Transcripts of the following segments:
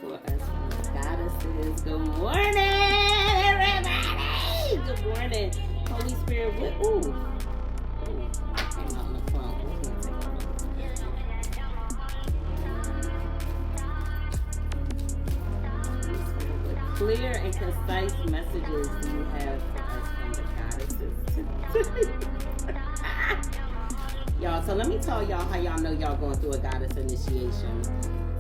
for us from the goddesses. Good morning, everybody. Good morning, Holy Spirit. What? Ooh, came out on the phone. What clear and concise messages do you have for us from the goddesses? Y'all, so let me tell y'all how y'all know y'all going through a goddess initiation.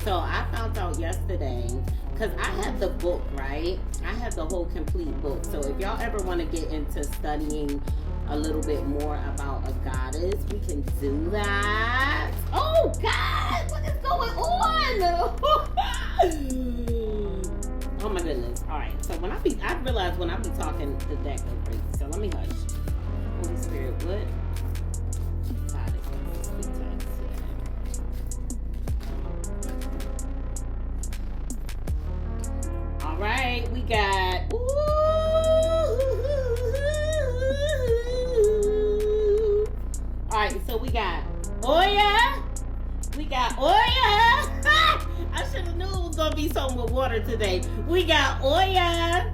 So I found out yesterday, because I have the book, right? I have the whole complete book. So if y'all ever want to get into studying a little bit more about a goddess, we can do that. Oh God, what is going on? Oh my goodness. All right, so I realize when I be talking, the deck goes crazy. So let me hush. Holy Spirit, what? All right, we got all right, so we got Oya. We got Oya. I should have knew it was gonna be something with water today. We got Oya.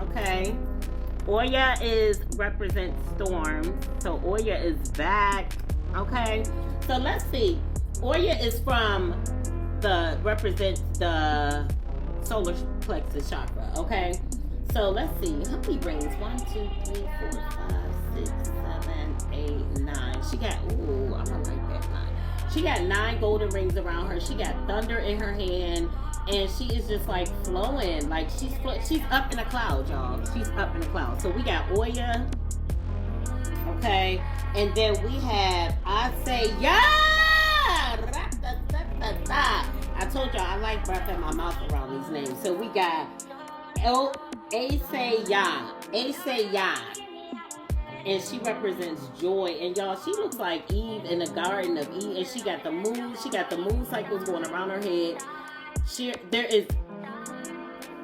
Okay. Oya represents storms. So Oya is back. Okay. So let's see. Oya is represents the solar plexus chakra. Okay. So let's see. How many rings? 1, 2, 3, 4, 5, 6, 7, 8, 9. She got I'm gonna like that 9. She got 9 golden rings around her. She got thunder in her hand. And she is just like flowing. Like she's up in a cloud, y'all. She's up in a cloud. So we got Oya. Okay. And then we have I say ya. I told y'all I like breath in my mouth around these names. So we got Aseya. And she represents joy. And y'all, she looks like Eve in the Garden of Eve. And she got the moon. She got the moon cycles going around her head. There is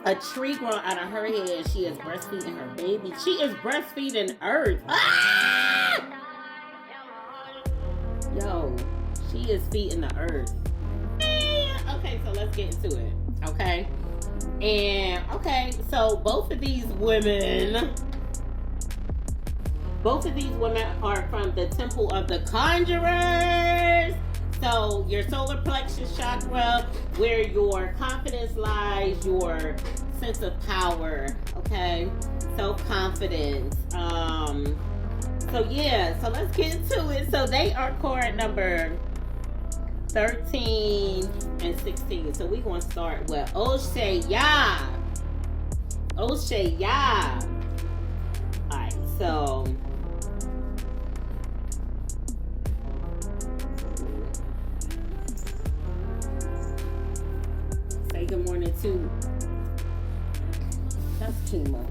a tree growing out of her head. And she is breastfeeding her baby. She is breastfeeding Earth. Ah! Yo, she is feeding the Earth. Okay, so let's get into it. Okay. And so both of these women are from the Temple of the Conjurers. So your solar plexus chakra, where your confidence lies, your sense of power, okay? Self-confidence. So let's get into it. So they are card number 13 and 16. So we're going to start with Osheya. Osheya. All right, so say good morning to that's Kima.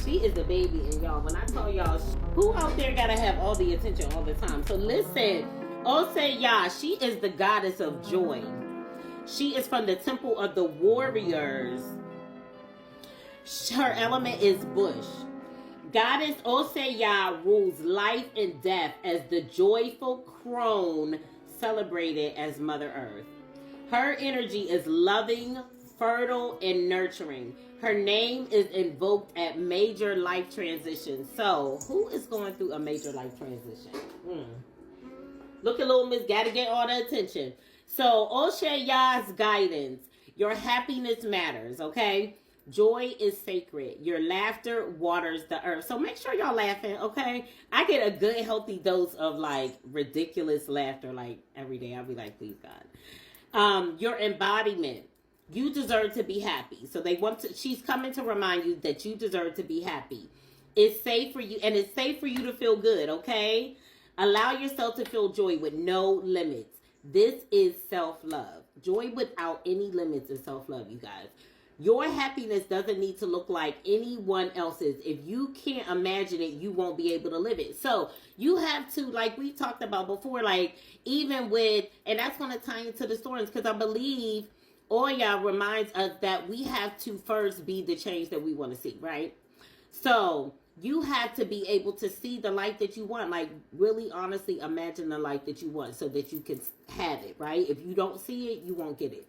She is a baby, and y'all, when I tell y'all, who out there gotta have all the attention all the time? So listen, Oseya, she is the goddess of joy. She is from the Temple of the Warriors. Her element is bush. Goddess Oseya rules life and death as the joyful crone celebrated as Mother Earth. Her energy is loving, fertile, and nurturing. Her name is invoked at major life transitions. So, who is going through a major life transition? Look at little Miss, gotta get all the attention. So, Osheya's guidance. Your happiness matters, okay? Joy is sacred. Your laughter waters the earth. So make sure y'all laughing, okay? I get a good, healthy dose of like ridiculous laughter like every day. I'll be like, please God. Your embodiment. You deserve to be happy. So she's coming to remind you that you deserve to be happy. It's safe for you, and it's safe for you to feel good, okay? Allow yourself to feel joy with no limits. This is self-love. Joy without any limits is self-love, you guys. Your happiness doesn't need to look like anyone else's. If you can't imagine it, you won't be able to live it. So you have to, like we talked about before, like even with, and that's going to tie into the storms, because I believe Oya reminds us that we have to first be the change that we want to see, right? So you have to be able to see the life that you want. Like really honestly imagine the life that you want so that you can have it, right? If you don't see it, you won't get it.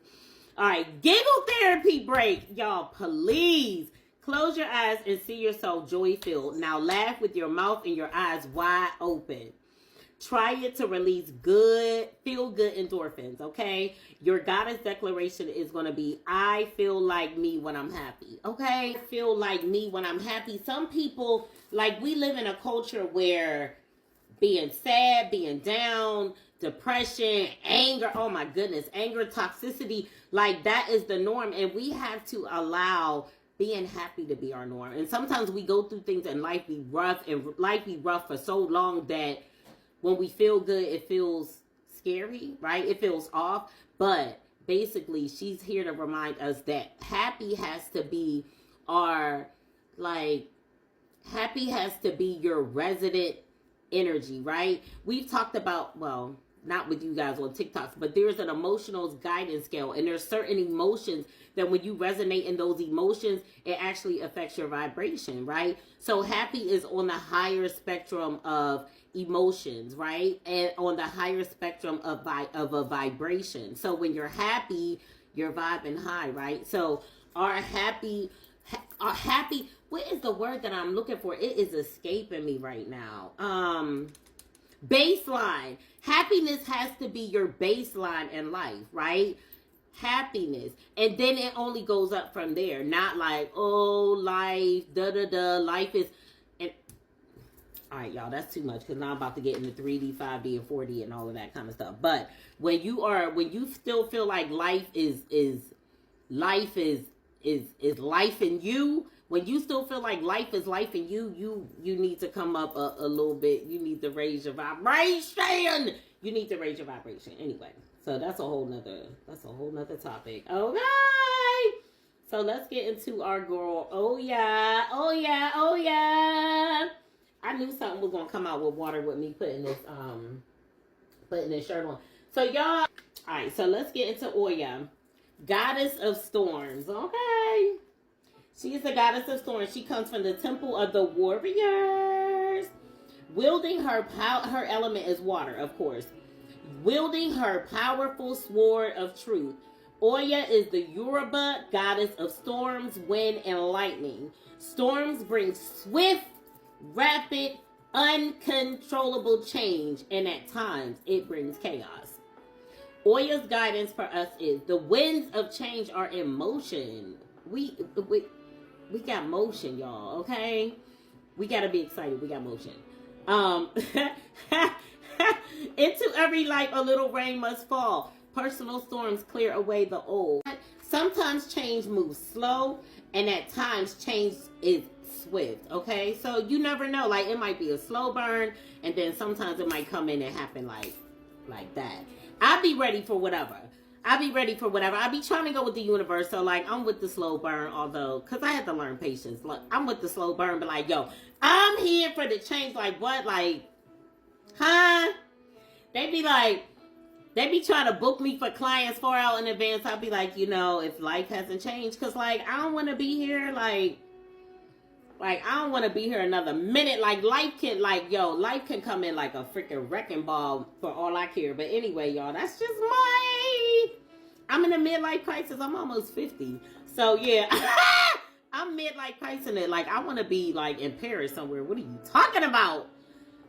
All right, giggle therapy break. Y'all, please close your eyes and see yourself joy-filled. Now laugh with your mouth and your eyes wide open. Try it to release good, feel good endorphins, okay? Your goddess declaration is going to be, I feel like me when I'm happy, okay? I feel like me when I'm happy. Some people, like, we live in a culture where being sad, being down, depression, anger, oh my goodness, anger, toxicity, like that is the norm. And we have to allow being happy to be our norm. And sometimes we go through things and life be rough, and life be rough for so long that when we feel good, it feels scary, right? It feels off. But basically, she's here to remind us that happy has to be our, like, happy has to be your resident energy, right? We've talked about, well, not with you guys on TikToks, but there's an emotional guidance scale, and there's certain emotions that when you resonate in those emotions, it actually affects your vibration, right? So happy is on the higher spectrum of emotions, right? And on the higher spectrum of a vibration. So when you're happy, you're vibing high, right? So our happy, what is the word that I'm looking for? It is escaping me right now. Baseline. Happiness has to be your baseline in life, right? Happiness. And then it only goes up from there. Not like, oh, life, life is... And all right, y'all, that's too much, because now I'm about to get into 3D, 5D, and 4D and all of that kind of stuff. But when you still feel like life is life in you, when you still feel like life is life in you, you need to come up a little bit. You need to raise your vibration. You need to raise your vibration. Anyway, so that's a whole nother topic. Okay. So let's get into our girl. Oh yeah. I knew something was gonna come out with water with me putting this shirt on. So y'all, all right, so let's get into Oya, goddess of storms. Okay. She is the goddess of storms. She comes from the temple of the warriors. Wielding her element is water, of course. Wielding her powerful sword of truth. Oya is the Yoruba goddess of storms, wind, and lightning. Storms bring swift, rapid, uncontrollable change, and at times it brings chaos. Oya's guidance for us is the winds of change are in motion. We got motion, y'all, okay? We got to be excited. We got motion. Into every life, a little rain must fall. Personal storms clear away the old. Sometimes change moves slow, and at times change is swift, okay? So you never know. Like, it might be a slow burn, and then sometimes it might come in and happen like that. I'll be ready for whatever. I be trying to go with the universe. So, like, I'm with the slow burn, although, because I had to learn patience. Like, I'm with the slow burn, but, like, yo, I'm here for the change. Like, what? Like, huh? They be trying to book me for clients far out in advance. I'll be like, you know, if life hasn't changed, because, like, I don't want to be here, like, I don't want to be here another minute. Like, life can come in like a freaking wrecking ball for all I care. But anyway, y'all, that's just I'm in a midlife crisis. I'm almost 50. So, yeah, I'm midlife crisis it. Like, I want to be, like, in Paris somewhere. What are you talking about?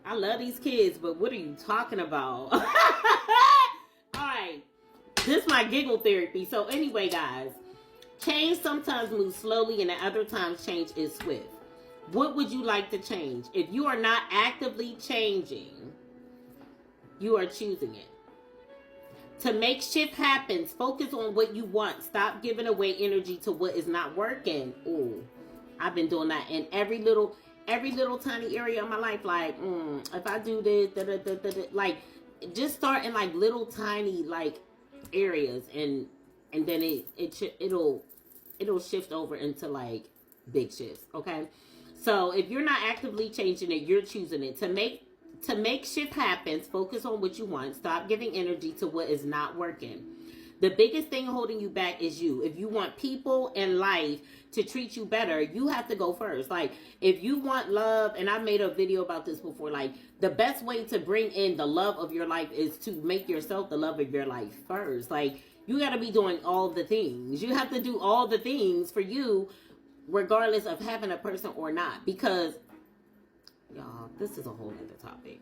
I love these kids, but what are you talking about? All right. This is my giggle therapy. So, anyway, guys, change sometimes moves slowly, and at other times change is swift. What would you like to change? If you are not actively changing, you are choosing it. To make shift happens, focus on what you want. Stop giving away energy to what is not working. Ooh, I've been doing that in every little tiny area of my life. Like, if I do this, like, just start in like little tiny like areas, and then it'll shift over into like big shifts. Okay. So if you're not actively changing it, you're choosing it. To make shift happens, focus on what you want. Stop giving energy to what is not working. The biggest thing holding you back is you. If you want people in life to treat you better, you have to go first. Like, if you want love, and I've made a video about this before, like, the best way to bring in the love of your life is to make yourself the love of your life first. Like, You got to be doing all the things. You have to do all the things for you, regardless of having a person or not. Because, y'all, this is a whole other topic.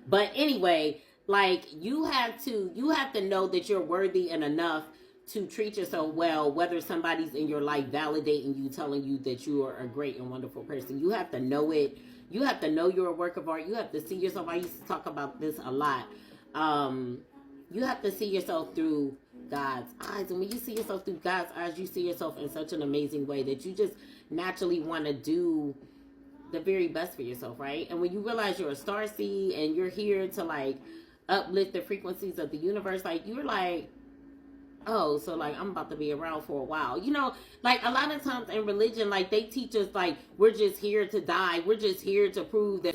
But anyway, like, you have to know that you're worthy and enough to treat yourself well, whether somebody's in your life validating you, telling you that you are a great and wonderful person. You have to know it. You have to know you're a work of art. You have to see yourself. I used to talk about this a lot. You have to see yourself through God's eyes. And when you see yourself through God's eyes, you see yourself in such an amazing way that you just naturally want to do the very best for yourself, right? And when you realize you're a starseed and you're here to, like, uplift the frequencies of the universe, like, you're like, oh, so, like, I'm about to be around for a while. You know, like, a lot of times in religion, like, they teach us, like, we're just here to die. We're just here to prove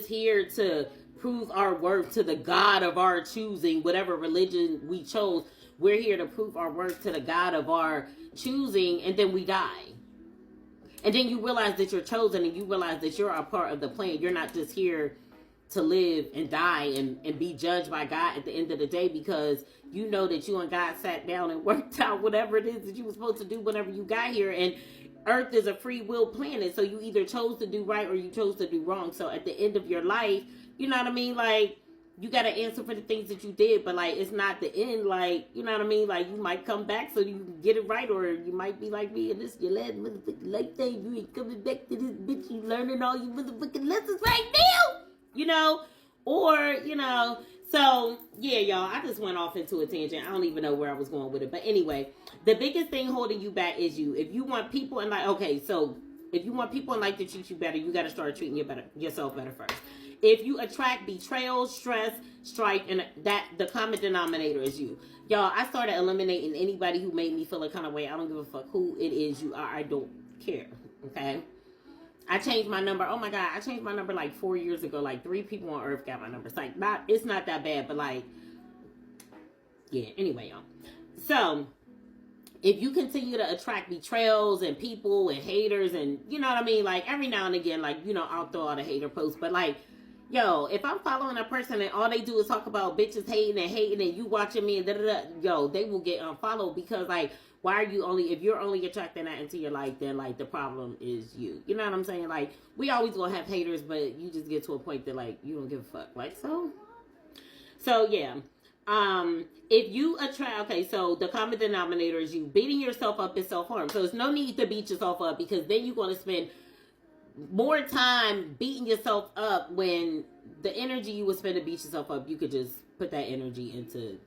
our worth to the God of our choosing, whatever religion we chose. We're here to prove our worth to the God of our choosing, and then we die. And then you realize that you're chosen, and you realize that you're a part of the plan. You're not just here to live and die and be judged by God at the end of the day, because you know that you and God sat down and worked out whatever it is that you were supposed to do whenever you got here. And Earth is a free will planet, so you either chose to do right or you chose to do wrong. So at the end of your life, you know what I mean? Like, you got to answer for the things that you did, but, like, it's not the end. Like, you know what I mean? Like, you might come back so you can get it right, or you might be like me, and this is your last motherfucking lifetime. You ain't coming back to this bitch. You learning all your motherfucking lessons right now, you know? Or, you know, so, yeah, y'all, I just went off into a tangent. I don't even know where I was going with it. But anyway, the biggest thing holding you back is you. If you want people in life, okay, so if you want people in life to treat you better, you got to start treating yourself better first. If you attract betrayal, stress, strife, and that the common denominator is you. Y'all, I started eliminating anybody who made me feel a kind of way. I don't give a fuck who it is you are. I don't care, okay? I changed my number. Oh my God, I changed my number like 4 years ago. Like 3 people on Earth got my number. It's not that bad, but like, yeah, anyway, y'all. So, if you continue to attract betrayals and people and haters and, you know what I mean? Like, every now and again, like, you know, I'll throw out a hater post, but like, yo, if I'm following a person and all they do is talk about bitches hating and you watching me and da-da-da, yo, they will get unfollowed, because, like, why are you if you're only attracting that into your life, then, like, the problem is you. You know what I'm saying? Like, we always gonna have haters, but you just get to a point that, like, you don't give a fuck. Like, so yeah. If you attract, okay, so the common denominator is you. Beating yourself up is self-harm. So there's no need to beat yourself up, because then you're going to spend more time beating yourself up, when the energy you would spend to beat yourself up, you could just put that energy into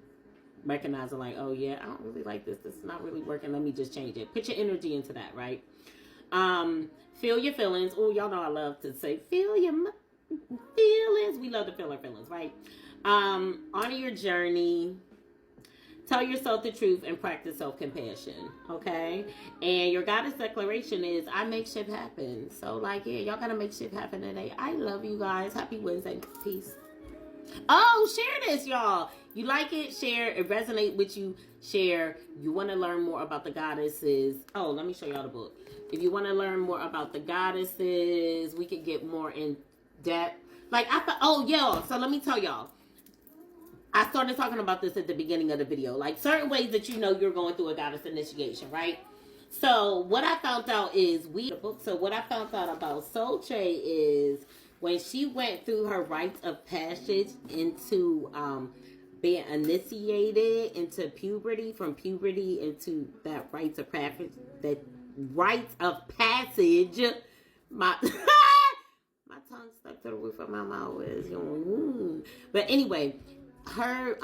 recognizing, like, oh yeah, I don't really like this. This is not really working. Let me just change it. Put your energy into that, right? Feel your feelings. Oh, y'all know I love to say feel your feelings. We love to feel our feelings, right? Honor your journey. Tell yourself the truth and practice self-compassion, okay? And your goddess declaration is, I make shit happen. So, like, yeah, y'all gotta make shit happen today. I love you guys. Happy Wednesday. Peace. Oh, share this, y'all. You like it? Share. It resonates with you. Share. You want to learn more about the goddesses. Oh, let me show y'all the book. If you want to learn more about the goddesses, we could get more in depth. Like, y'all. So let me tell y'all. I started talking about this at the beginning of the video. Like, certain ways that you know you're going through a goddess initiation, right? So what I found out is what I found out about Soul Tray is when she went through her rites of passage into being initiated into puberty, from puberty into that rites of passage, my my tongue stuck to the roof of my mouth. But anyway, her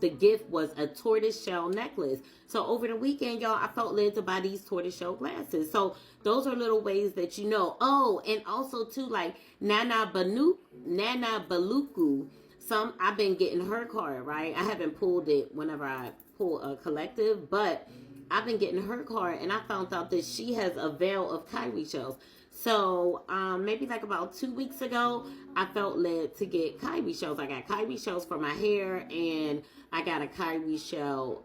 the gift was a tortoise shell necklace. So over the weekend, y'all, I felt led to buy these tortoise shell glasses. So those are little ways that you know. Oh, and also too, like Nana Baluku. I've been getting her card, right? I haven't pulled it whenever I pull a collective, but I've been getting her card, and I found out that she has a veil of Kyrie shells. So, maybe like about 2 weeks ago, I felt led to get Kyrie shells. I got Kyrie shells for my hair, and I got a Kyrie shell,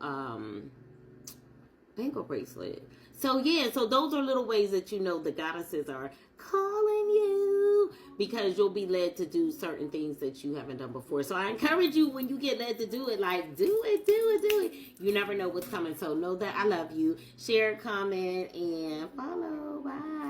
ankle bracelet. So yeah, so those are little ways that you know the goddesses are calling you, because you'll be led to do certain things that you haven't done before. So I encourage you, when you get led to do it, like do it. You never know what's coming. So know that I love you. Share, comment, and follow. Bye.